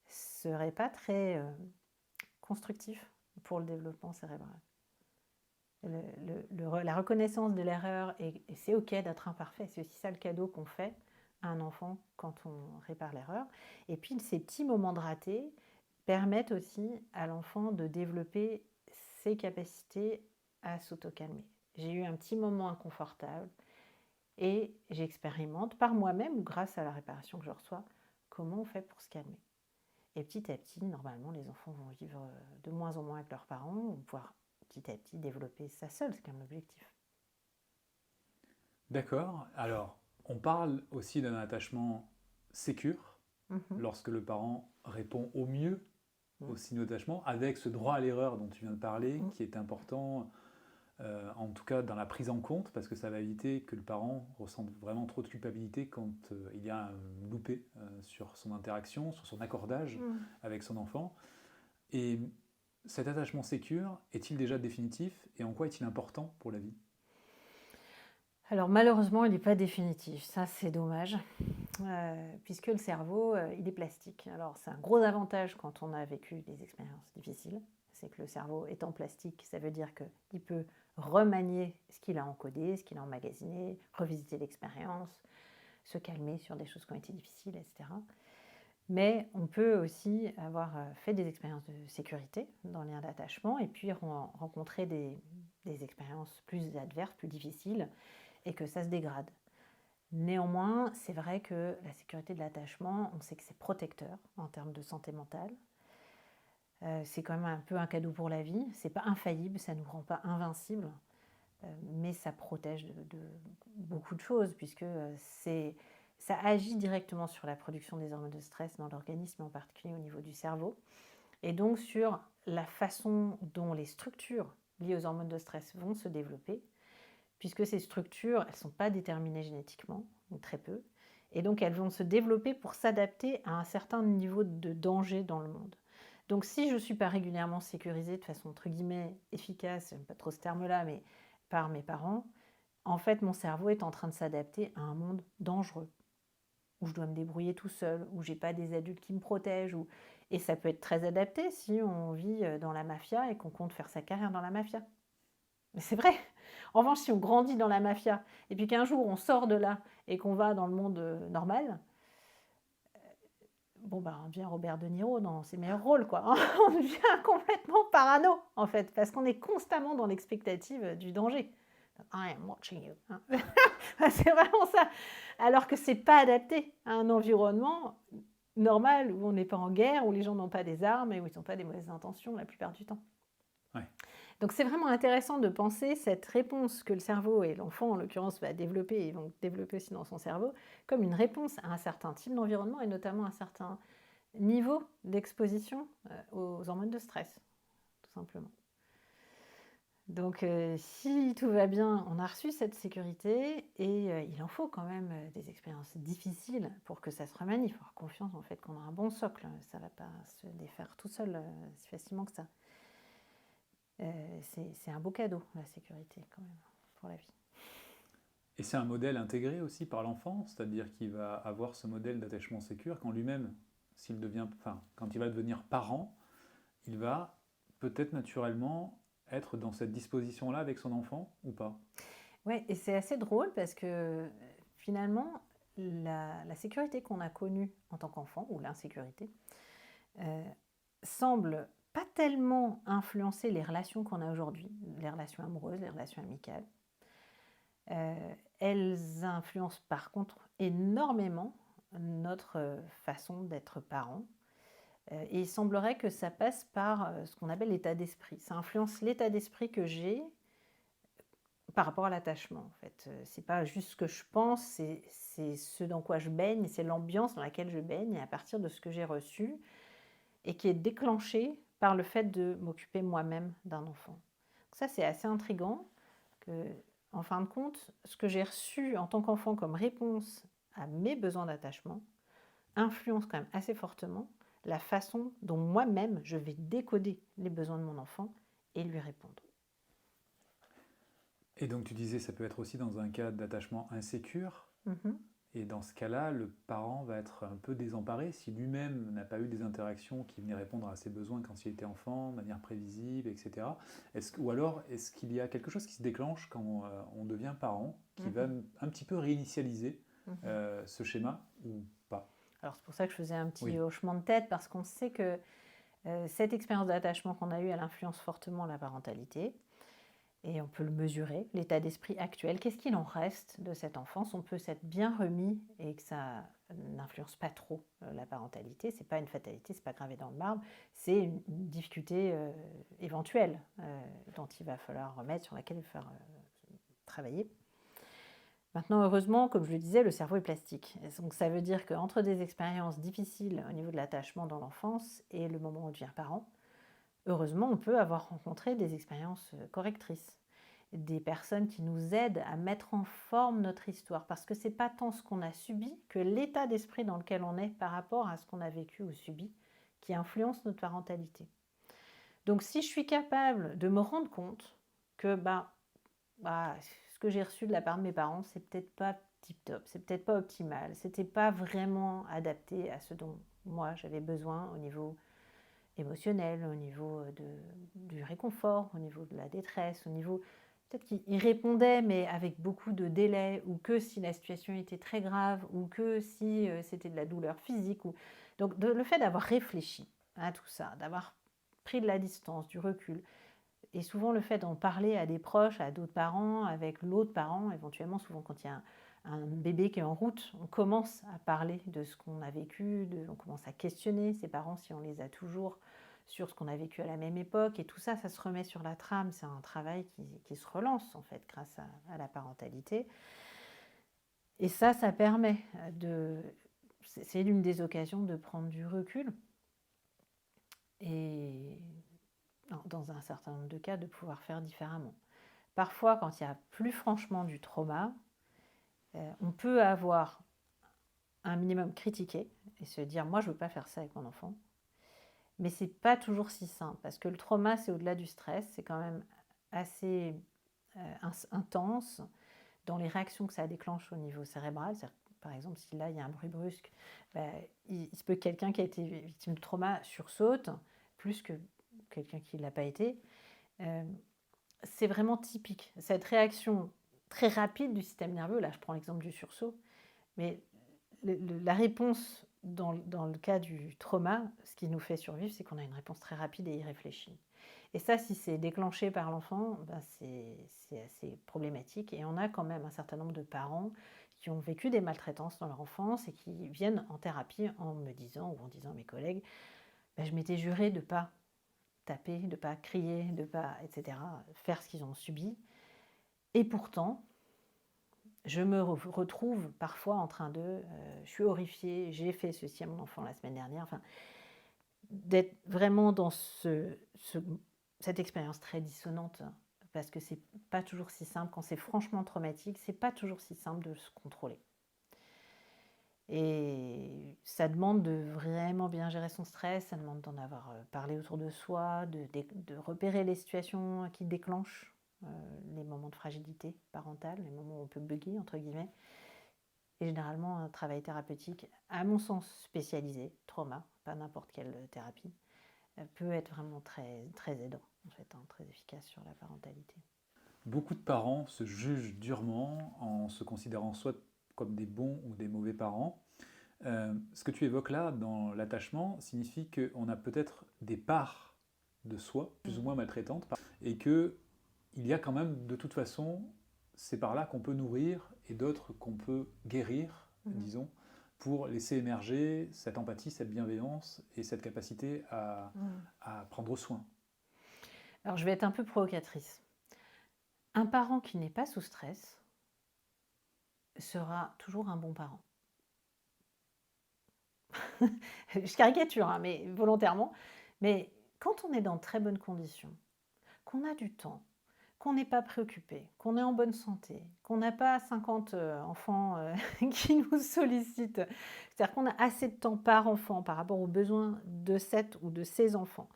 serait pas très constructif pour le développement cérébral. La reconnaissance de l'erreur, et c'est ok d'être imparfait, c'est aussi ça le cadeau qu'on fait à un enfant quand on répare l'erreur. Et puis ces petits moments de raté permettent aussi à l'enfant de développer ses capacités à s'auto-calmer. J'ai eu un petit moment inconfortable et j'expérimente par moi-même ou grâce à la réparation que je reçois comment on fait pour se calmer. Et petit à petit, normalement, les enfants vont vivre de moins en moins avec leurs parents, ou pouvoir petit à petit développer ça seul, c'est quand même l'objectif. D'accord. Alors, on parle aussi d'un attachement sécure, lorsque le parent répond au mieux aux signaux d'attachement, avec ce droit à l'erreur dont tu viens de parler, qui est important, en tout cas dans la prise en compte, parce que ça va éviter que le parent ressente vraiment trop de culpabilité quand il y a un loupé sur son interaction, sur son accordage avec son enfant. Et cet attachement sécure est-il déjà définitif et en quoi est-il important pour la vie ? Alors malheureusement, il n'est pas définitif, ça c'est dommage, puisque le cerveau, il est plastique. Alors c'est un gros avantage quand on a vécu des expériences difficiles, c'est que le cerveau étant plastique, ça veut dire qu'il peut remanier ce qu'il a encodé, ce qu'il a emmagasiné, revisiter l'expérience, se calmer sur des choses qui ont été difficiles, etc. Mais on peut aussi avoir fait des expériences de sécurité dans le lien d'attachement et puis rencontrer des expériences plus adverses, plus difficiles, et que ça se dégrade. Néanmoins, c'est vrai que la sécurité de l'attachement, on sait que c'est protecteur en termes de santé mentale. C'est quand même un peu un cadeau pour la vie. C'est pas infaillible, ça nous rend pas invincibles, mais ça protège de beaucoup de choses puisque ça agit directement sur la production des hormones de stress dans l'organisme, en particulier au niveau du cerveau, et donc sur la façon dont les structures liées aux hormones de stress vont se développer, puisque ces structures, elles ne sont pas déterminées génétiquement, ou très peu, et donc elles vont se développer pour s'adapter à un certain niveau de danger dans le monde. Donc si je ne suis pas régulièrement sécurisée de façon entre guillemets efficace, j'aime pas trop ce terme-là, mais par mes parents, en fait mon cerveau est en train de s'adapter à un monde dangereux, où je dois me débrouiller tout seul, où j'ai pas des adultes qui me protègent, et ça peut être très adapté si on vit dans la mafia et qu'on compte faire sa carrière dans la mafia. Mais c'est vrai. En revanche, si on grandit dans la mafia et puis qu'un jour on sort de là et qu'on va dans le monde normal, bon bah on devient Robert De Niro dans ses meilleurs rôles quoi. On devient complètement parano en fait parce qu'on est constamment dans l'expectative du danger. I am watching you. C'est vraiment ça. Alors que c'est pas adapté à un environnement normal où on n'est pas en guerre, où les gens n'ont pas des armes et où ils n'ont pas des mauvaises intentions la plupart du temps. Ouais. Donc c'est vraiment intéressant de penser cette réponse que le cerveau et l'enfant en l'occurrence va développer et vont développer aussi dans son cerveau comme une réponse à un certain type d'environnement et notamment à un certain niveau d'exposition aux hormones de stress, tout simplement. Donc si tout va bien, on a reçu cette sécurité et il en faut quand même des expériences difficiles pour que ça se remanie. Il faut avoir confiance en fait qu'on a un bon socle. Ça ne va pas se défaire tout seul si facilement que ça. C'est un beau cadeau, la sécurité, quand même, pour la vie. Et c'est un modèle intégré aussi par l'enfant, c'est-à-dire qu'il va avoir ce modèle d'attachement sécure quand lui-même, quand il va devenir parent, il va peut-être naturellement être dans cette disposition-là avec son enfant ou pas? Oui, et c'est assez drôle parce que finalement, la sécurité qu'on a connue en tant qu'enfant, ou l'insécurité, semble pas tellement influencer les relations qu'on a aujourd'hui, les relations amoureuses, les relations amicales. Elles influencent par contre énormément notre façon d'être parent. Et il semblerait que ça passe par ce qu'on appelle l'état d'esprit. Ça influence l'état d'esprit que j'ai par rapport à l'attachement. En fait, c'est pas juste ce que je pense, c'est ce dans quoi je baigne, c'est l'ambiance dans laquelle je baigne, et à partir de ce que j'ai reçu et qui est déclenché par le fait de m'occuper moi-même d'un enfant. Donc ça, c'est assez intriguant que, en fin de compte, ce que j'ai reçu en tant qu'enfant comme réponse à mes besoins d'attachement influence quand même assez fortement la façon dont moi-même je vais décoder les besoins de mon enfant et lui répondre. Et donc tu disais ça peut être aussi dans un cas d'attachement insécure, Mhm. et dans ce cas-là, le parent va être un peu désemparé si lui-même n'a pas eu des interactions qui venaient répondre à ses besoins quand il était enfant, de manière prévisible, etc. Ou alors, est-ce qu'il y a quelque chose qui se déclenche quand on devient parent, qui va un petit peu réinitialiser ce schéma ou pas? Alors c'est pour ça que je faisais un petit Oui. hochement de tête, parce qu'on sait que cette expérience d'attachement qu'on a eue, elle influence fortement la parentalité. Et on peut le mesurer, l'état d'esprit actuel. Qu'est-ce qu'il en reste de cette enfance? On peut s'être bien remis et que ça n'influence pas trop la parentalité. C'est pas une fatalité, c'est pas gravé dans le marbre. C'est une difficulté éventuelle dont il va falloir remettre, sur laquelle il va falloir travailler. Maintenant, heureusement, comme je le disais, le cerveau est plastique. Donc ça veut dire qu'entre des expériences difficiles au niveau de l'attachement dans l'enfance et le moment où on devient parent, heureusement, on peut avoir rencontré des expériences correctrices, des personnes qui nous aident à mettre en forme notre histoire, parce que ce n'est pas tant ce qu'on a subi que l'état d'esprit dans lequel on est par rapport à ce qu'on a vécu ou subi qui influence notre parentalité. Donc si je suis capable de me rendre compte que ce que j'ai reçu de la part de mes parents, c'est peut-être pas tip-top, c'est peut-être pas optimal, c'était pas vraiment adapté à ce dont moi j'avais besoin au niveau émotionnel, au niveau du réconfort, au niveau de la détresse, au niveau peut-être qu'il répondait mais avec beaucoup de délai, ou que si la situation était très grave, ou que si c'était de la douleur physique. Donc le fait d'avoir réfléchi à tout ça, d'avoir pris de la distance, du recul, et souvent le fait d'en parler à des proches, à d'autres parents, avec l'autre parent, éventuellement souvent quand il y a un bébé qui est en route, on commence à parler de ce qu'on a vécu, on commence à questionner ses parents si on les a toujours sur ce qu'on a vécu à la même époque. Et tout ça, ça se remet sur la trame. C'est un travail qui se relance, en fait, grâce à la parentalité. Et ça permet de... C'est l'une des occasions de prendre du recul et, dans un certain nombre de cas, de pouvoir faire différemment. Parfois, quand il y a plus franchement du trauma, on peut avoir un minimum critiqué et se dire « moi, je ne veux pas faire ça avec mon enfant ». Mais ce n'est pas toujours si simple, parce que le trauma, c'est au-delà du stress, c'est quand même assez intense dans les réactions que ça déclenche au niveau cérébral. Par exemple, si là, il y a un bruit brusque, il se peut que quelqu'un qui a été victime de trauma sursaute, plus que quelqu'un qui ne l'a pas été. C'est vraiment typique. Cette réaction très rapide du système nerveux, là je prends l'exemple du sursaut, mais la réponse dans le cas du trauma, ce qui nous fait survivre, c'est qu'on a une réponse très rapide et irréfléchie. Et ça, si c'est déclenché par l'enfant, c'est assez problématique. Et on a quand même un certain nombre de parents qui ont vécu des maltraitances dans leur enfance et qui viennent en thérapie en me disant, ou en disant à mes collègues, je m'étais juré de ne pas taper, de ne pas crier, de ne pas, etc., faire ce qu'ils ont subi. Et pourtant, je me retrouve parfois en train de... je suis horrifiée, j'ai fait ceci à mon enfant la semaine dernière. Enfin, d'être vraiment dans cette expérience très dissonante, parce que c'est pas toujours si simple. Quand c'est franchement traumatique, c'est pas toujours si simple de se contrôler. Et ça demande de vraiment bien gérer son stress, ça demande d'en avoir parlé autour de soi, de repérer les situations qui déclenchent les moments de fragilité parentale, les moments où on peut bugger, entre guillemets. Et généralement, un travail thérapeutique, à mon sens spécialisé, trauma, pas n'importe quelle thérapie, peut être vraiment très, très aidant, en fait, très efficace sur la parentalité. Beaucoup de parents se jugent durement en se considérant soit comme des bons ou des mauvais parents. Ce que tu évoques là dans l'attachement signifie qu'on a peut-être des parts de soi, plus ou moins maltraitantes, et qu'il y a quand même de toute façon ces parts-là qu'on peut nourrir et d'autres qu'on peut guérir, disons, pour laisser émerger cette empathie, cette bienveillance et cette capacité à prendre soin. Alors je vais être un peu provocatrice. Un parent qui n'est pas sous stress sera toujours un bon parent. Je caricature, hein, mais volontairement. Mais quand on est dans de très bonnes conditions, qu'on a du temps, qu'on n'est pas préoccupé, qu'on est en bonne santé, qu'on n'a pas 50 enfants qui nous sollicitent, c'est-à-dire qu'on a assez de temps par enfant par rapport aux besoins de cet ou de ces enfants,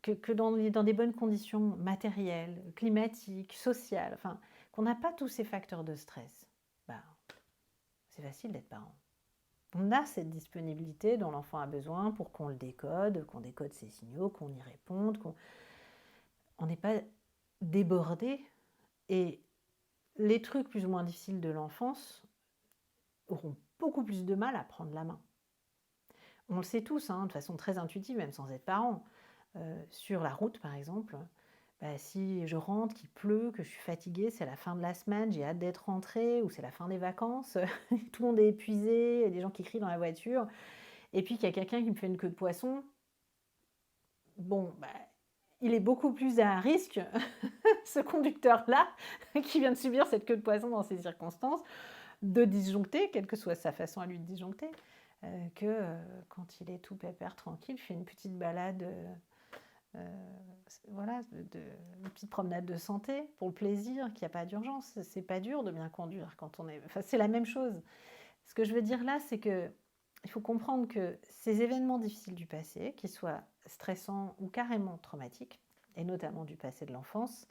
que dans des bonnes conditions matérielles, climatiques, sociales, enfin, qu'on n'a pas tous ces facteurs de stress, c'est facile d'être parent. On a cette disponibilité dont l'enfant a besoin pour qu'on décode ses signaux, qu'on y réponde, on n'est pas débordé. Et les trucs plus ou moins difficiles de l'enfance auront beaucoup plus de mal à prendre la main. On le sait tous, de façon très intuitive, même sans être parent. Sur la route, par exemple, si je rentre, qu'il pleut, que je suis fatiguée, c'est la fin de la semaine, j'ai hâte d'être rentrée, ou c'est la fin des vacances, tout le monde est épuisé, il y a des gens qui crient dans la voiture, et puis qu'il y a quelqu'un qui me fait une queue de poisson, il est beaucoup plus à risque, ce conducteur-là, qui vient de subir cette queue de poisson dans ces circonstances, de disjoncter, quelle que soit sa façon à lui de disjoncter, que quand il est tout pépère, tranquille, fait une petite balade... une petite promenade de santé pour le plaisir, qu'il n'y a pas d'urgence. C'est pas dur de bien conduire quand on est... Enfin, c'est la même chose. Ce que je veux dire là, c'est que il faut comprendre que ces événements difficiles du passé, qu'ils soient stressants ou carrément traumatiques, et notamment du passé de l'enfance,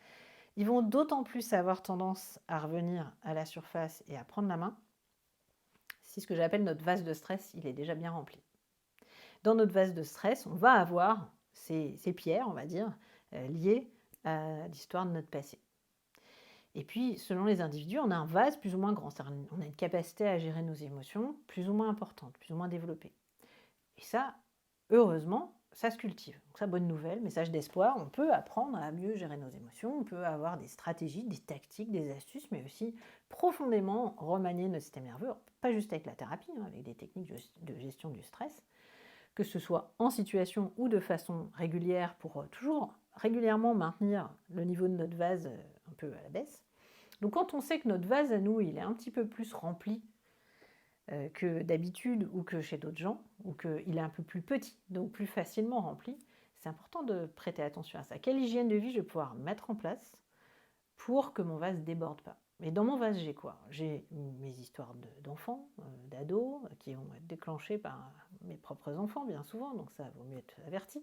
ils vont d'autant plus avoir tendance à revenir à la surface et à prendre la main si ce que j'appelle notre vase de stress, il est déjà bien rempli. Dans notre vase de stress, on va avoir ces pierres, on va dire, liées à l'histoire de notre passé. Et puis, selon les individus, on a un vase plus ou moins grand, c'est-à-dire on a une capacité à gérer nos émotions plus ou moins importante, plus ou moins développée. Et ça, heureusement, ça se cultive. Donc ça, bonne nouvelle, message d'espoir, on peut apprendre à mieux gérer nos émotions, on peut avoir des stratégies, des tactiques, des astuces, mais aussi profondément remanier notre système nerveux, pas juste avec la thérapie, hein, avec des techniques de gestion du stress, que ce soit en situation ou de façon régulière pour toujours régulièrement maintenir le niveau de notre vase un peu à la baisse. Donc quand on sait que notre vase à nous, il est un petit peu plus rempli que d'habitude ou que chez d'autres gens, ou qu'il est un peu plus petit, donc plus facilement rempli, c'est important de prêter attention à ça. Quelle hygiène de vie je vais pouvoir mettre en place pour que mon vase ne déborde pas? Mais dans mon vase, j'ai quoi? J'ai mes histoires d'enfants, d'ados, qui vont être déclenchées par mes propres enfants, bien souvent, donc ça vaut mieux être averti.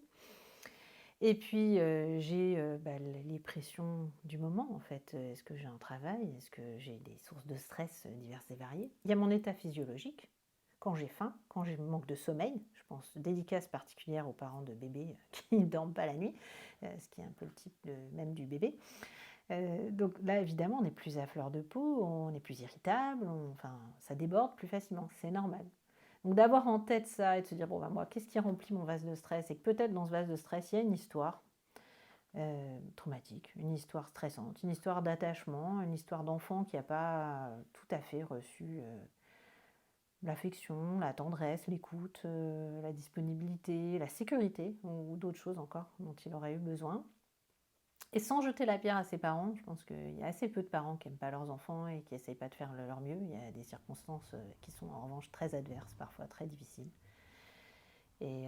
Et puis, j'ai les pressions du moment, en fait. Est-ce que j'ai un travail? Est-ce que j'ai des sources de stress diverses et variées? Il y a mon état physiologique, quand j'ai faim, quand j'ai manque de sommeil. Je pense dédicace particulière aux parents de bébés qui ne dorment pas la nuit, ce qui est un peu le type même du bébé. Donc là, évidemment, on est plus à fleur de peau, on est plus irritable, enfin, ça déborde plus facilement, c'est normal. Donc d'avoir en tête ça et de se dire, bon, bah, moi, qu'est-ce qui remplit mon vase de stress? Et que peut-être dans ce vase de stress, il y a une histoire traumatique, une histoire stressante, une histoire d'attachement, une histoire d'enfant qui n'a pas tout à fait reçu l'affection, la tendresse, l'écoute, la disponibilité, la sécurité ou d'autres choses encore dont il aurait eu besoin. Et sans jeter la pierre à ses parents, je pense qu'il y a assez peu de parents qui n'aiment pas leurs enfants et qui n'essayent pas de faire leur mieux. Il y a des circonstances qui sont en revanche très adverses, parfois très difficiles. Et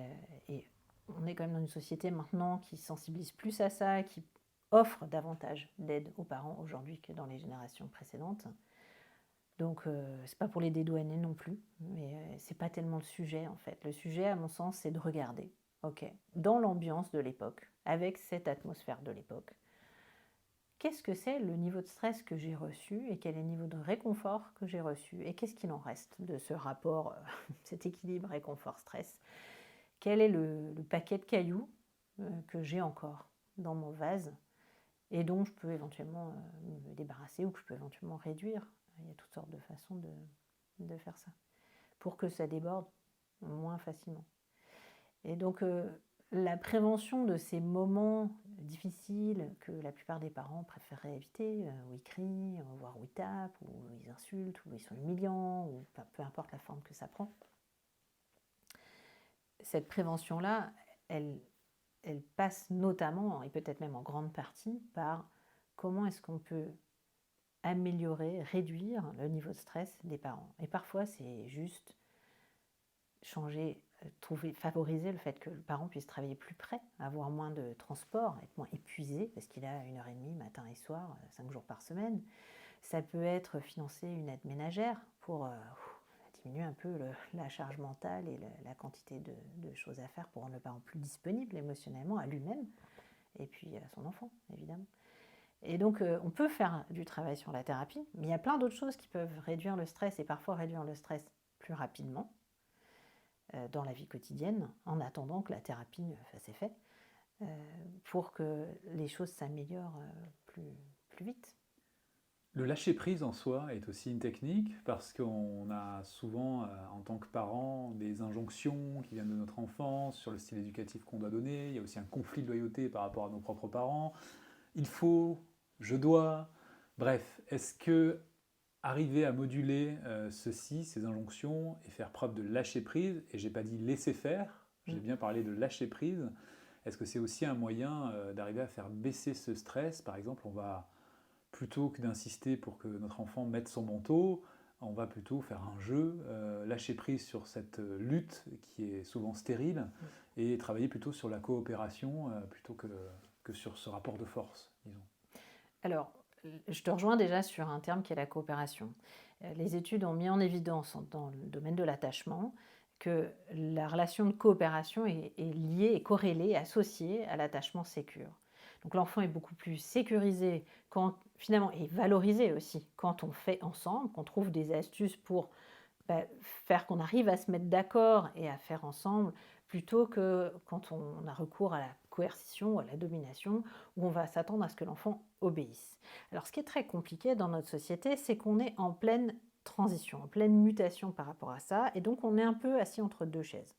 on est quand même dans une société maintenant qui sensibilise plus à ça, qui offre davantage d'aide aux parents aujourd'hui que dans les générations précédentes. Donc c'est pas pour les dédouaner non plus, mais c'est pas tellement le sujet en fait. Le sujet, à mon sens, c'est de regarder, ok, dans l'ambiance de l'époque, avec cette atmosphère de l'époque, qu'est-ce que c'est le niveau de stress que j'ai reçu et quel est le niveau de réconfort que j'ai reçu et qu'est-ce qu'il en reste de ce rapport, cet équilibre réconfort-stress. Quel est le paquet de cailloux que j'ai encore dans mon vase et dont je peux éventuellement me débarrasser ou que je peux éventuellement réduire. Il y a toutes sortes de façons de faire ça pour que ça déborde moins facilement. Et donc la prévention de ces moments difficiles que la plupart des parents préféraient éviter, où ils crient, voire où ils tapent, où ils insultent, où ils sont humiliants, ou peu importe la forme que ça prend, cette prévention-là, elle passe notamment, et peut-être même en grande partie, par comment est-ce qu'on peut améliorer, réduire le niveau de stress des parents. Et parfois, c'est juste changer, favoriser le fait que le parent puisse travailler plus près, avoir moins de transport, être moins épuisé, parce qu'il a 1h30 matin et soir, 5 jours par semaine. Ça peut être financer une aide ménagère pour diminuer un peu la charge mentale et la quantité de choses à faire pour rendre le parent plus disponible émotionnellement à lui-même et puis à son enfant, évidemment. Et donc, on peut faire du travail sur la thérapie, mais il y a plein d'autres choses qui peuvent réduire le stress et parfois réduire le stress plus rapidement dans la vie quotidienne, en attendant que la thérapie fasse effet, pour que les choses s'améliorent plus vite. Le lâcher-prise en soi est aussi une technique parce qu'on a souvent, en tant que parent, des injonctions qui viennent de notre enfance sur le style éducatif qu'on doit donner. Il y a aussi un conflit de loyauté par rapport à nos propres parents. Il faut, je dois. Bref, est-ce que arriver à moduler ces injonctions et faire preuve de lâcher-prise, et j'ai pas dit laisser faire, j'ai bien parlé de lâcher-prise, est-ce que c'est aussi un moyen d'arriver à faire baisser ce stress? Par exemple, on va plutôt que d'insister pour que notre enfant mette son manteau, on va plutôt faire un jeu, lâcher prise sur cette lutte qui est souvent stérile et travailler plutôt sur la coopération plutôt que sur ce rapport de force, disons. Alors, je te rejoins déjà sur un terme qui est la coopération. Les études ont mis en évidence dans le domaine de l'attachement que la relation de coopération est liée, est corrélée, associée à l'attachement sécure. Donc l'enfant est beaucoup plus sécurisé finalement et valorisé aussi quand on fait ensemble, qu'on trouve des astuces pour faire qu'on arrive à se mettre d'accord et à faire ensemble, plutôt que quand on a recours à la coercition ou à la domination, où on va s'attendre à ce que l'enfant obéisse. Alors ce qui est très compliqué dans notre société, c'est qu'on est en pleine transition, en pleine mutation par rapport à ça, et donc on est un peu assis entre deux chaises.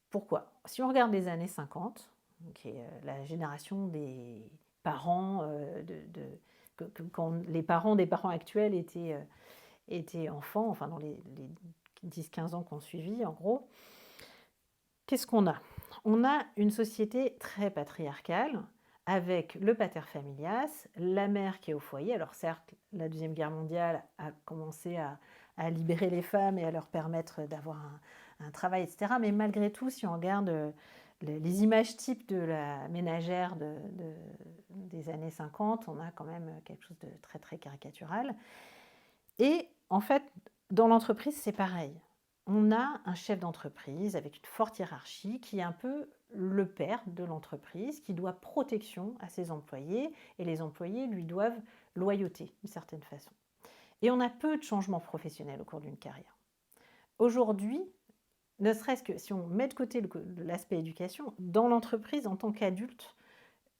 Pourquoi? Si on regarde les années 50, qui est la génération des parents, quand les parents des parents actuels étaient enfants, enfin dans les 10-15 ans qu'on suivi, en gros, qu'est-ce qu'on a? On a une société très patriarcale, avec le pater familias, la mère qui est au foyer. Alors certes, la Deuxième Guerre mondiale a commencé à libérer les femmes et à leur permettre d'avoir un travail, etc. Mais malgré tout, si on regarde les images types de la ménagère des années 50, on a quand même quelque chose de très très caricatural. Et en fait, dans l'entreprise, c'est pareil. On a un chef d'entreprise avec une forte hiérarchie qui est un peu le père de l'entreprise, qui doit protection à ses employés, et les employés lui doivent loyauté d'une certaine façon. Et on a peu de changements professionnels au cours d'une carrière. Aujourd'hui, ne serait-ce que si on met de côté l'aspect éducation, dans l'entreprise en tant qu'adulte,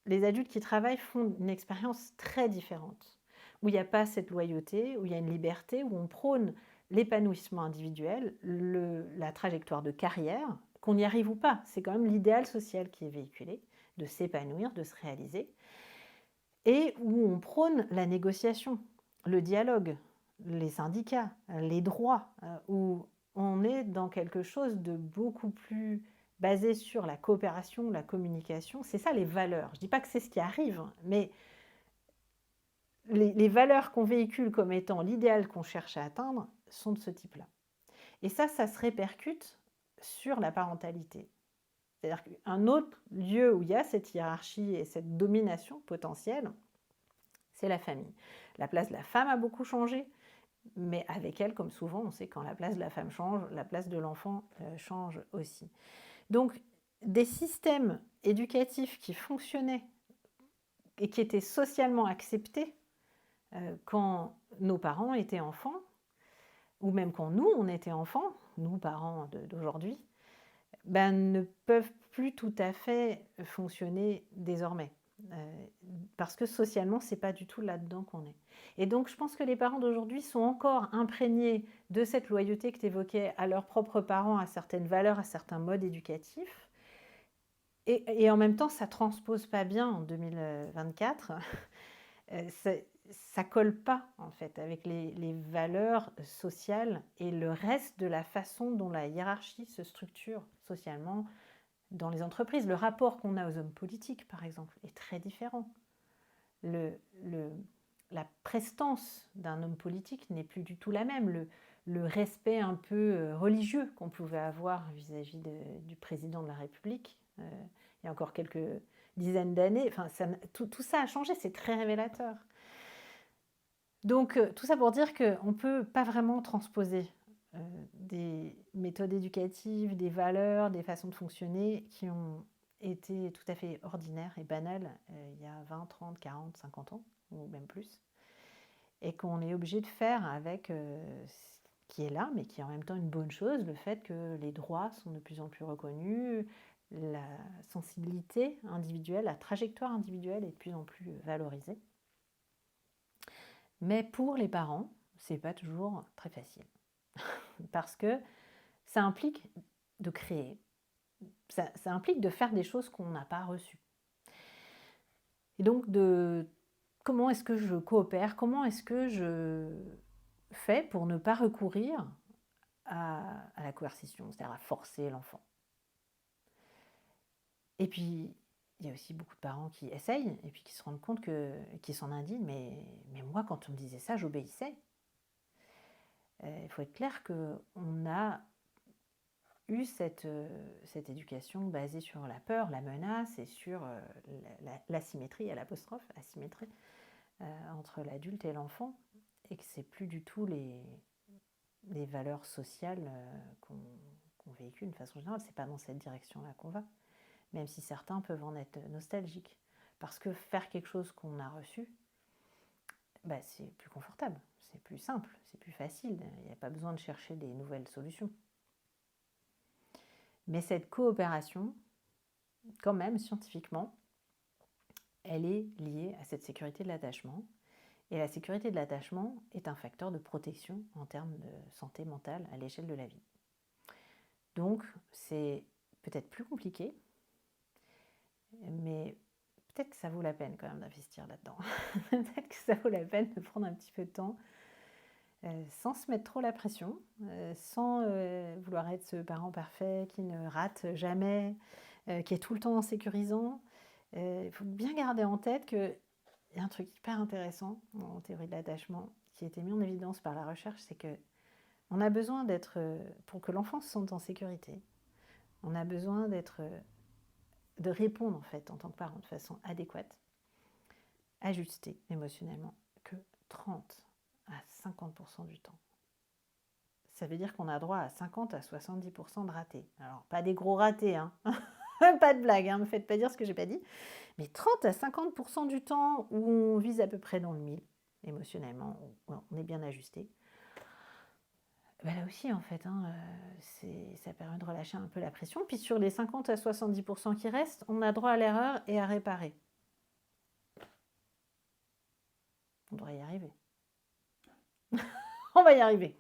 les adultes qui travaillent font une expérience très différente, où il n'y a pas cette loyauté, où il y a une liberté, où on prône l'épanouissement individuel, la trajectoire de carrière, qu'on y arrive ou pas. C'est quand même l'idéal social qui est véhiculé, de s'épanouir, de se réaliser, et où on prône la négociation, le dialogue, les syndicats, les droits, où on est dans quelque chose de beaucoup plus basé sur la coopération, la communication. C'est ça les valeurs. Je ne dis pas que c'est ce qui arrive, mais les valeurs qu'on véhicule comme étant l'idéal qu'on cherche à atteindre sont de ce type-là. Et ça se répercute sur la parentalité. C'est-à-dire qu'un autre lieu où il y a cette hiérarchie et cette domination potentielle, c'est la famille. La place de la femme a beaucoup changé, mais avec elle, comme souvent, on sait quand la place de la femme change, la place de l'enfant change aussi. Donc, des systèmes éducatifs qui fonctionnaient et qui étaient socialement acceptés quand nos parents étaient enfants, ou même quand nous, on était enfants, nous, parents d'aujourd'hui, ne peuvent plus tout à fait fonctionner désormais. Parce que socialement, c'est pas du tout là-dedans qu'on est. Et donc, je pense que les parents d'aujourd'hui sont encore imprégnés de cette loyauté que tu évoquais à leurs propres parents, à certaines valeurs, à certains modes éducatifs. Et en même temps, ça transpose pas bien en 2024. Ça colle pas, en fait, avec les valeurs sociales et le reste de la façon dont la hiérarchie se structure socialement dans les entreprises. Le rapport qu'on a aux hommes politiques, par exemple, est très différent. La prestance d'un homme politique n'est plus du tout la même. Le respect un peu religieux qu'on pouvait avoir vis-à-vis du président de la République, il y a encore quelques dizaines d'années, tout ça a changé, c'est très révélateur. Donc, tout ça pour dire qu'on ne peut pas vraiment transposer des méthodes éducatives, des valeurs, des façons de fonctionner qui ont été tout à fait ordinaires et banales il y a 20, 30, 40, 50 ans, ou même plus, et qu'on est obligé de faire avec ce qui est là, mais qui est en même temps une bonne chose, le fait que les droits sont de plus en plus reconnus, la sensibilité individuelle, la trajectoire individuelle est de plus en plus valorisée. Mais pour les parents, c'est pas toujours très facile. Parce que ça implique de créer, ça implique de faire des choses qu'on n'a pas reçues. Et donc, comment est-ce que je coopère, comment est-ce que je fais pour ne pas recourir à la coercition, c'est-à-dire à forcer l'enfant. Et puis, il y a aussi beaucoup de parents qui essayent et puis qui se rendent compte qui s'en indignent, mais moi, quand on me disait ça, j'obéissais. Il faut être clair qu'on a eu cette éducation basée sur la peur, la menace et sur l'asymétrie, à l'apostrophe, asymétrie, entre l'adulte et l'enfant, et que c'est plus du tout les valeurs sociales qu'on véhicule de façon générale. C'est pas dans cette direction-là qu'on va, même si certains peuvent en être nostalgiques. Parce que faire quelque chose qu'on a reçu, c'est plus confortable, c'est plus simple, c'est plus facile. Il n'y a pas besoin de chercher des nouvelles solutions. Mais cette coopération, quand même, scientifiquement, elle est liée à cette sécurité de l'attachement. Et la sécurité de l'attachement est un facteur de protection en termes de santé mentale à l'échelle de la vie. Donc, c'est peut-être plus compliqué, mais peut-être que ça vaut la peine quand même d'investir là-dedans. Peut-être que ça vaut la peine de prendre un petit peu de temps, sans se mettre trop la pression, sans vouloir être ce parent parfait qui ne rate jamais, qui est tout le temps en sécurisant. Il faut bien garder en tête qu'il y a un truc hyper intéressant en théorie de l'attachement qui a été mis en évidence par la recherche, c'est que on a besoin d'être, pour que l'enfant se sente en sécurité, on a besoin de répondre en fait en tant que parent de façon adéquate, ajustée émotionnellement, que 30 à 50% du temps. Ça veut dire qu'on a droit à 50 à 70% de ratés. Alors, pas des gros ratés, hein. Pas de blague, hein, me faites pas dire ce que j'ai pas dit. Mais 30 à 50% du temps où on vise à peu près dans le mille, émotionnellement, on est bien ajusté. Bah là aussi, en fait, hein, ça permet de relâcher un peu la pression. Puis sur les 50 à 70% qui restent, on a droit à l'erreur et à réparer. On devrait y arriver. On va y arriver.